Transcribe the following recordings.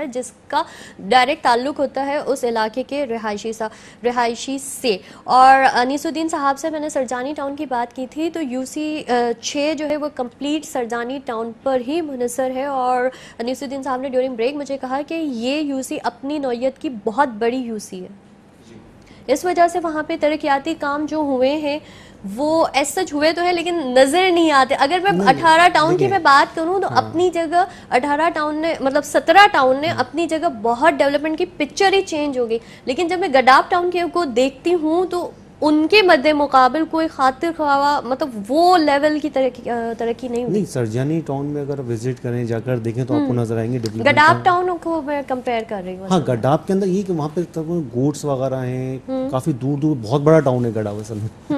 جس کا ڈائریکٹ تعلق ہوتا ہے اس علاقے کے رہائشی سے. اور انیس الدین صاحب سے میں نے سرجانی ٹاؤن کی بات کی تھی, تو یو سی 6 جو ہے وہ کمپلیٹ سرجانی ٹاؤن پر ہی منحصر ہے, اور انیس الدین صاحب نے ڈیورنگ بریک مجھے کہا کہ یہ یو سی اپنی نوعیت کی بہت بڑی یو سی ہے. اس وجہ سے وہاں پہ ترقیاتی کام جو ہوئے ہیں وہ ایس سچ ہوئے تو ہے لیکن نظر نہیں آتے. اگر میں 18 ٹاؤن کی میں بات کروں تو اپنی جگہ 18 ٹاؤن نے مطلب 17 ٹاؤن نے اپنی جگہ بہت ڈیولپمنٹ کی پکچر ہی چینج ہو گئی, لیکن جب میں گڈاف ٹاؤن کو دیکھتی ہوں تو ان کے مد مقابل کوئی خاطر خواہ مطلب وہ لیول کی ترقی نہیں ہوئی. سرجانی ٹاؤن میں اگر وزٹ کریں جا کر دیکھیں تو آپ کو نظر آئیں گے گڈاف ٹاؤن کو میں کمپیئر کر رہی ہوں. ہاں گڈاف کے اندر یہ کہ وہاں پہ گوڈس وغیرہ ہیں, کافی دور دور بہت بڑا ٹاؤن ہے گڈاف اصل میں.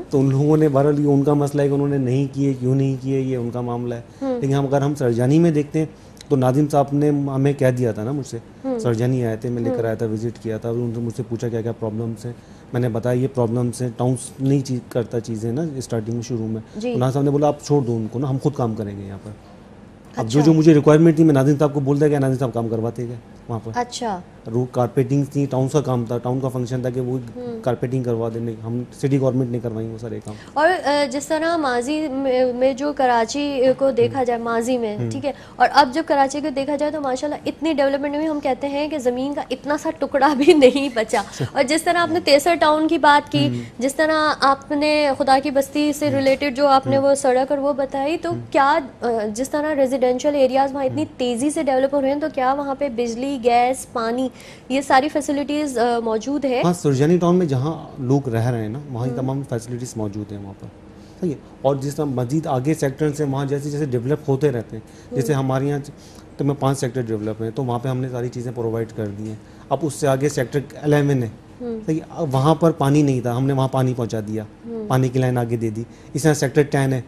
تو ان لوگوں نے بہرحال ان کا مسئلہ ہے کہ انہوں نے نہیں کیے, کیوں نہیں کیے, یہ ان کا معاملہ ہے. لیکن اگر ہم سرجانی میں دیکھتے ہیں تو ناظم صاحب نے ہمیں کہہ دیا تھا نا, مجھ سے سرجانی آئے تھے, میں لے کر آیا تھا, وزٹ کیا تھا, ان سے مجھ سے پوچھا کیا کیا پرابلمس ہیں. میں نے بتایا یہ پرابلمس ہیں, ٹاؤنس نہیں کرتا چیزیں نا اسٹارٹنگ میں شروع میں. ناظم صاحب نے بولا آپ چھوڑ دو ان کو نا, ہم خود کام کریں گے یہاں پر. اب جو مجھے ریکوائرمنٹ تھی میں ناظم صاحب کو بول دیا کہ ناظم صاحب کام کرواتے گئے وہاں پر. اچھا روڈ کارپیٹنگ تھی, ٹاؤن کا کام تھا, ٹاؤن کا فنکشن تھا کہ وہ کارپیٹنگ کروا دیں. نہیں, ہم سٹی گورنمنٹ نے کروائی وہ سارے کام. اور جس طرح ماضی میں جو کراچی کو دیکھا جائے ماضی میں, ٹھیک ہے, اور اب جب کراچی کو دیکھا جائے تو ماشاءاللہ اتنی ڈیولپمنٹ ہوئی, ہم کہتے ہیں کہ زمین کا اتنا سا ٹکڑا بھی نہیں بچا. اور جس طرح آپ نے تیسر ٹاؤن کی بات کی, جس طرح آپ نے خدا کی بستی سے ریلیٹڈ جو آپ نے وہ سڑک اور وہ بتائی, تو کیا جس طرح ریزیڈینشیل ایریاز وہاں اتنی تیزی سے ڈیولپ ہو رہے ہیں, تو کیا وہاں پہ بجلی, گیس, پانی, یہ ساری فیسلٹیز موجود ہے؟ ہاں سرجانی ٹاؤن میں جہاں لوگ رہ رہے ہیں نا وہاں تمام فیسلٹیز موجود ہیں وہاں پر, صحیح ہے. اور جس طرح مزید آگے سیکٹرز ہیں وہاں جیسے جیسے ڈیولپ ہوتے رہتے ہیں, جیسے ہمارے یہاں تو میں 5 سیکٹر ڈیولپ ہیں, تو وہاں پہ ہم نے ساری چیزیں پرووائڈ کر دی ہیں. اب اس سے آگے سیکٹر 11 ہے, صحیح, وہاں پر پانی نہیں تھا, ہم نے وہاں پانی پہنچا دیا, پانی کی لائن آگے دے دی. اس طرح سیکٹر 10 ہے,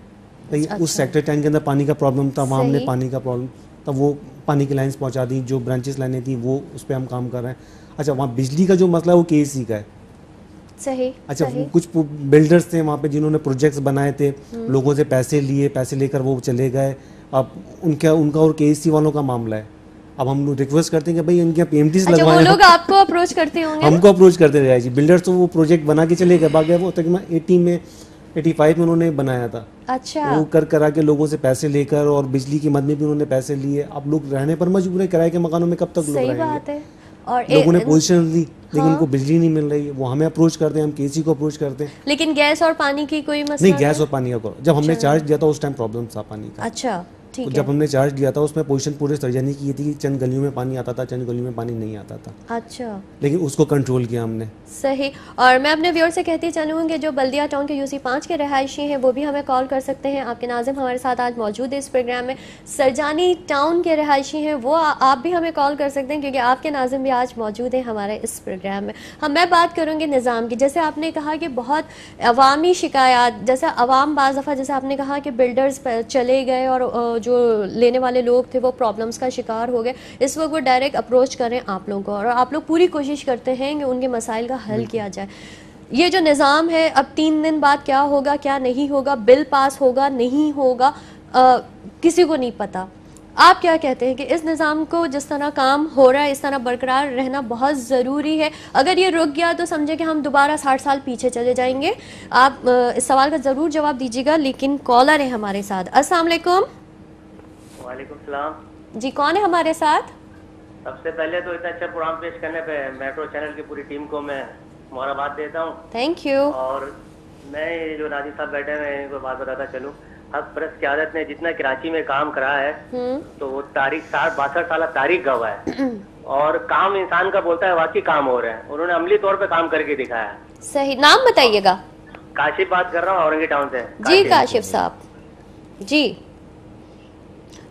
صحیح, اس سیکٹر 10 کے اندر پانی کا پرابلم تھا, وہاں ہم نے پانی کا پرابلم تب وہ پانی کی لائنس پہنچا دی, جو برانچز لائنیں تھیں وہ اس پہ ہم کام کر رہے ہیں. اچھا وہاں بجلی کا جو مسئلہ ہے وہ KEC کا ہے. صحیح. اچھا کچھ بلڈرز تھے وہاں پہ جنہوں نے پروجیکٹس بنائے تھے, لوگوں سے پیسے لیے, پیسے لے کر وہ چلے گئے. اب ان کا اور KEC والوں کا معاملہ ہے. اب ہم لوگ ریکویسٹ کرتے ہیں کہ بھائی ان کے PMTs لگوائیں. لوگ آپ کو اپروچ کرتے ہوں گے, ہم کو اپروچ کرتے رہے جی. بلڈرز تو وہ پروجیکٹ بنا کے چلے گئے, باقی وہ تقریباً 85 میں انہوں نے بنایا تھا. اچھا وہ کرا کے لوگوں سے پیسے لے کر, اور بجلی کی مد میں بھی انہوں نے پیسے لیے. اب لوگ رہنے پر مجبور ہیں, کرائے کے مکانوں میں کب تک لوگ رہیں گے. اور لوگوں نے پوزیشن لی لیکن ان کو بجلی نہیں مل رہی, وہ ہمیں اپروچ کرتے ہیں, ہم KEC کو اپروچ کرتے ہیں. لیکن گیس اور پانی کی کوئی مسئلہ نہیں, گیس اور پانی کا جب ہم نے چارج دیا تھا اس ٹائم پرابلم تھا پانی کا. اچھا جب ہم نے چارج دیا تھا اس میں پوزیشن پورے سرجانی کی تھی, چند گلیوں میں پانی آتا تھا, چند گلیوں میں پانی نہیں آتا تھا. اچھا, لیکن اس کو کنٹرول کیا ہم نے. صحیح. اور میں اپنے ویور سے کہتی چلوں کہ جو بلدیہ ٹاؤن کے UC 5 کے رہائشی ہیں وہ بھی ہمیں کال کر سکتے ہیں. آپ کے ناظم ہمارے ساتھ آج موجود ہے اس پروگرام میں. سرجانی ٹاؤن کے رہائشی ہیں وہ آپ بھی ہمیں کال کر سکتے ہیں کیونکہ آپ کے ناظم بھی آج موجود ہیں ہمارے اس پروگرام میں. میں بات کروں گی نظام کی. جیسے آپ نے کہا کہ بہت عوامی شکایات, جیسے عوام بعض دفعہ جیسے آپ نے کہا کہ بلڈرز چلے گئے اور جو لینے والے لوگ تھے وہ پرابلمس کا شکار ہو گئے. اس وقت وہ ڈائریکٹ اپروچ کریں آپ لوگوں کو, اور آپ لوگ پوری کوشش کرتے ہیں کہ ان کے مسائل کا حل کیا جائے. یہ جو نظام ہے اب 3 دن بعد کیا ہوگا کیا نہیں ہوگا, بل پاس ہوگا نہیں ہوگا, کسی کو نہیں پتا. آپ کیا کہتے ہیں کہ اس نظام کو جس طرح کام ہو رہا ہے اس طرح برقرار رہنا بہت ضروری ہے؟ اگر یہ رک گیا تو سمجھے کہ ہم دوبارہ 60 سال پیچھے چلے جائیں گے. آپ اس سوال کا ضرور جواب دیجیے گا, لیکن کالر ہے ہمارے ساتھ. السلام علیکم. وعلیکم السلام جی, کون ہے ہمارے ساتھ؟ سب سے پہلے تو اتنا اچھا پروگرام پیش کرنے پہ میٹرو چینل کی پوری ٹیم کو میں مبارکباد دیتا ہوں. Thank you. اور میں جو ناظم صاحب بیٹھے ہیں ان کو بات بتاتا چلوں, حق پرست قیادت نے جتنا کراچی میں کام کرا ہے تو وہ تاریخ 62 سالہ تاریخ گواہ ہے, اور کام انسان کا بولتا ہے واقعی کام ہو رہے ہیں. انہوں نے عملی طور پہ کام کر کے دکھایا ہے. صحیح. نام بتائیے گا. کاشف بات کر رہا ہوں اورنگی ٹاؤن سے. جی کاشف صاحب. جی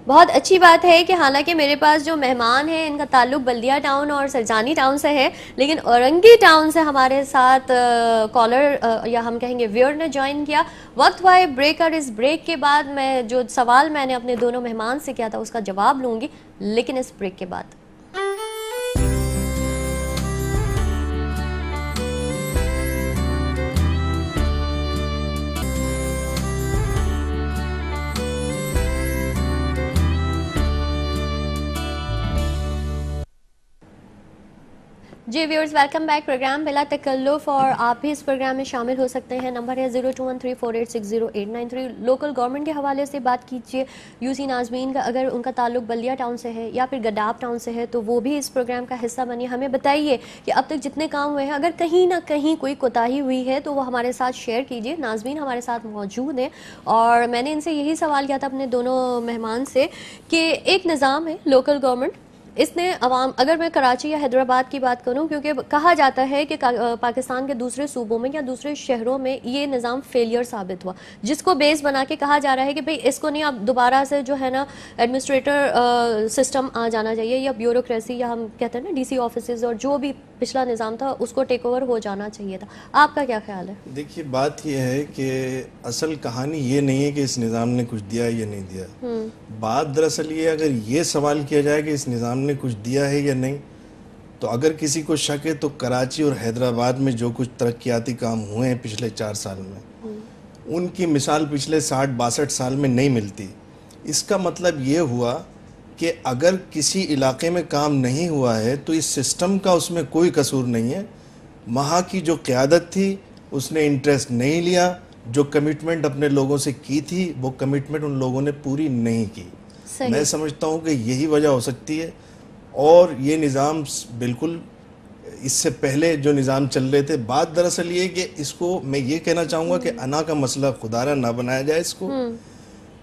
بہت اچھی بات ہے کہ حالانکہ میرے پاس جو مہمان ہیں ان کا تعلق بلدیہ ٹاؤن اور سرجانی ٹاؤن سے ہے, لیکن اورنگی ٹاؤن سے ہمارے ساتھ کالر یا ہم کہیں گے ویور نے جوائن کیا. وقت ہوا ہے بریک, اور اس بریک کے بعد میں جو سوال میں نے اپنے دونوں مہمان سے کیا تھا اس کا جواب لوں گی, لیکن اس بریک کے بعد. جی ویورز ویلکم بیک. پروگرام بلا تکلف اور آپ بھی اس پروگرام میں شامل ہو سکتے ہیں. نمبر ہے 021348608893. لوکل گورنمنٹ کے حوالے سے بات کیجیے. یو سی ناظمین کا اگر ان کا تعلق بلدیہ ٹاؤن سے ہے یا پھر گڈاب ٹاؤن سے ہے تو وہ بھی اس پروگرام کا حصہ بنیے. ہمیں بتائیے کہ اب تک جتنے کام ہوئے ہیں اگر کہیں نہ کہیں کوئی کوتاہی ہوئی ہے تو وہ ہمارے ساتھ شیئر کیجیے. ناظمین ہمارے ساتھ موجود ہیں اور میں نے ان سے یہی سوال کیا تھا اپنے دونوں مہمان سے کہ ایک نظام ہے لوکل گورنمنٹ, اس نے عوام, اگر میں کراچی یا حیدرآباد کی بات کروں کیونکہ کہا جاتا ہے کہ پاکستان کے دوسرے صوبوں میں یا دوسرے شہروں میں یہ نظام فیلئر ثابت ہوا, جس کو بیس بنا کے کہا جا رہا ہے کہ بھئی اس کو نہیں, اب دوبارہ سے جو ہے نا ایڈمنسٹریٹر سسٹم آ جانا چاہیے یا بیوروکریسی یا ہم کہتے ہیں نا ڈی سی آفیسز اور جو بھی پچھلا نظام تھا اس کو ٹیک اوور ہو جانا چاہیے تھا. آپ کا کیا خیال ہے؟ دیکھیے بات یہ ہے کہ اصل کہانی یہ نہیں ہے کہ اس نظام نے کچھ دیا یا نہیں دیا. بات دراصل یہ اگر یہ سوال کیا جائے کہ اس نظام نے کچھ دیا ہے یا نہیں, تو اگر کسی کو شک ہے تو کراچی اور حیدرآباد میں جو کچھ ترقیاتی کام ہوئے ہیں پچھلے 4 سال میں, ان کی مثال پچھلے 60-62 سال میں نہیں ملتی. اس کا مطلب یہ ہوا کہ اگر کسی علاقے میں کام نہیں ہوا ہے تو اس سسٹم کا اس میں کوئی قصور نہیں ہے. وہاں کی جو قیادت تھی اس نے انٹرسٹ نہیں لیا, جو کمٹمنٹ اپنے لوگوں سے کی تھی وہ کمٹمنٹ ان لوگوں نے پوری نہیں کی. میں سمجھتا ہوں کہ یہی وجہ ہو سکتی ہے. اور یہ نظام بالکل اس سے پہلے جو نظام چل رہے تھے, بات دراصل یہ کہ اس کو میں یہ کہنا چاہوں گا کہ انا کا مسئلہ خدارہ نہ بنایا جائے. اس کو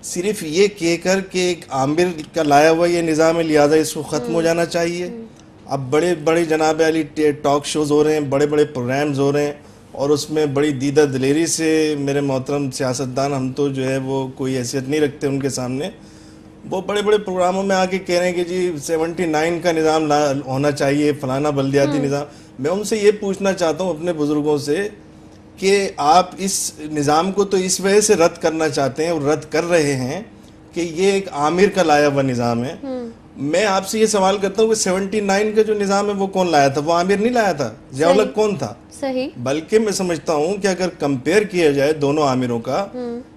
صرف یہ کہہ کر کہ ایک عامر کا لایا ہوا یہ نظام ہے لہٰذا اس کو ختم ہو جانا چاہیے. اب بڑے بڑے جناب علی ٹاک شوز ہو رہے ہیں, بڑے بڑے پروگرامز ہو رہے ہیں اور اس میں بڑی دیدہ دلیری سے میرے محترم سیاستدان, ہم تو جو ہے وہ کوئی حیثیت نہیں رکھتے ان کے سامنے, وہ بڑے بڑے پروگراموں میں آ کے کہہ رہے ہیں کہ جی 79 کا نظام ہونا چاہیے, فلانا بلدیاتی نظام. میں ان سے یہ پوچھنا چاہتا ہوں اپنے بزرگوں سے کہ آپ اس نظام کو تو اس وجہ سے رد کرنا چاہتے ہیں اور رد کر رہے ہیں کہ یہ ایک عامر کا لایا ہوا نظام ہے. میں آپ سے یہ سوال کرتا ہوں کہ 79 کا جو نظام ہے وہ کون لایا تھا؟ وہ عامر نہیں لایا تھا. ضیاء الحق کون تھا؟ صحیح. بلکہ میں سمجھتا ہوں کہ اگر کمپیئر کیا جائے دونوں عامروں کا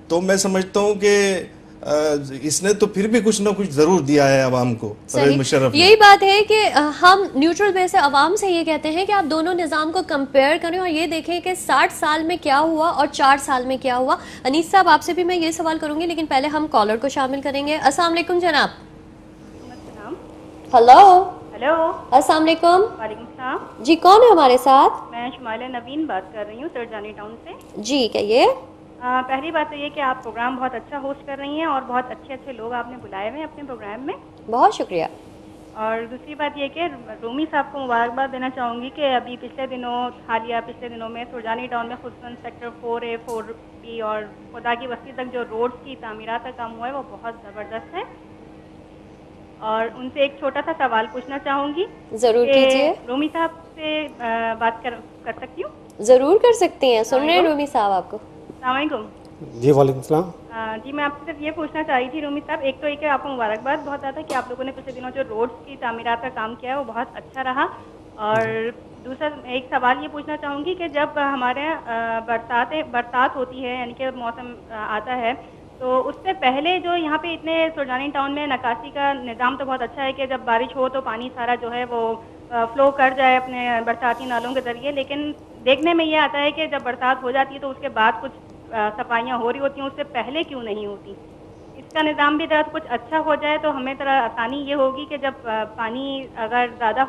تو میں سمجھتا ہوں کہ اس نے تو پھر بھی کچھ نہ کچھ ضرور دیا ہے عوام کو. پرویز مشرف یہی بات ہے کہ ہم نیوٹرل میں سے عوام سے یہ کہتے ہیں کہ آپ دونوں نظام کو کمپیئر کریں اور یہ دیکھیں کہ 60 سال میں کیا ہوا اور 4 سال میں کیا ہوا. انیس صاحب آپ سے بھی میں یہ سوال کروں گی لیکن پہلے ہم کالر کو شامل کریں گے. السلام علیکم جناب. ہلو. ہلو. السلام علیکم. وعلیکم السلام. جی کون ہے ہمارے ساتھ؟ میں شمالیہ نوین بات کر رہی ہوں سرجانی ٹاؤن سے. جی کہیے. پہلی بات تو یہ کہ آپ پروگرام بہت اچھا ہوسٹ کر رہی ہیں اور بہت اچھے اچھے لوگ آپ نے بلائے ہوئے ہیں اپنے پروگرام میں. بہت شکریہ. اور دوسری بات یہ کہ رومی صاحب کو مبارکباد دینا چاہوں گی کہ ابھی پچھلے دنوں میں سرجانی ٹاؤن میں خصوصاً سیکٹر 4A 4B اور خدا کی بستی تک جو روڈز کی تعمیرات کا کام ہوا ہے وہ بہت زبردست ہے. اور ان سے ایک چھوٹا سا سوال پوچھنا چاہوں گی. ضرور کیجیے. رومی صاحب سے بات کر سکتی ہوں؟ ضرور کر سکتی ہیں. سن رہے ہیں رومی صاحب آپ کو. السلام علیکم. جی وعلیکم السلام. جی میں آپ سے صرف یہ پوچھنا چاہ رہی تھی رومی صاحب, ایک تو یہ کہ آپ کو مبارکباد بہت زیادہ کہ آپ لوگوں نے پچھلے دنوں جو روڈز کی تعمیرات کا کام کیا ہے وہ بہت اچھا رہا. اور دوسرا ایک سوال یہ پوچھنا چاہوں گی کہ جب ہمارے برسات ہوتی ہے یعنی کہ موسم آتا ہے تو اس سے پہلے جو یہاں پہ اتنے سرجانی ٹاؤن میں نکاسی کا نظام تو بہت اچھا ہے کہ جب بارش ہو تو پانی سارا جو ہے وہ فلو کر جائے اپنے برساتی نالوں کے ذریعے. لیکن دیکھنے میں یہ آتا ہے کہ جب برسات ہو جاتی ہے تو اس کے بعد کچھ صفائیاں ہو رہی ہوتی ہیں, اس سے پہلے کیوں نہیں ہوتی؟ اس کا نظام بھی ذرا کچھ اچھا ہو جائے تو ہمیں ذرا آسانی یہ ہوگی کہ جب پانی اگر زیادہ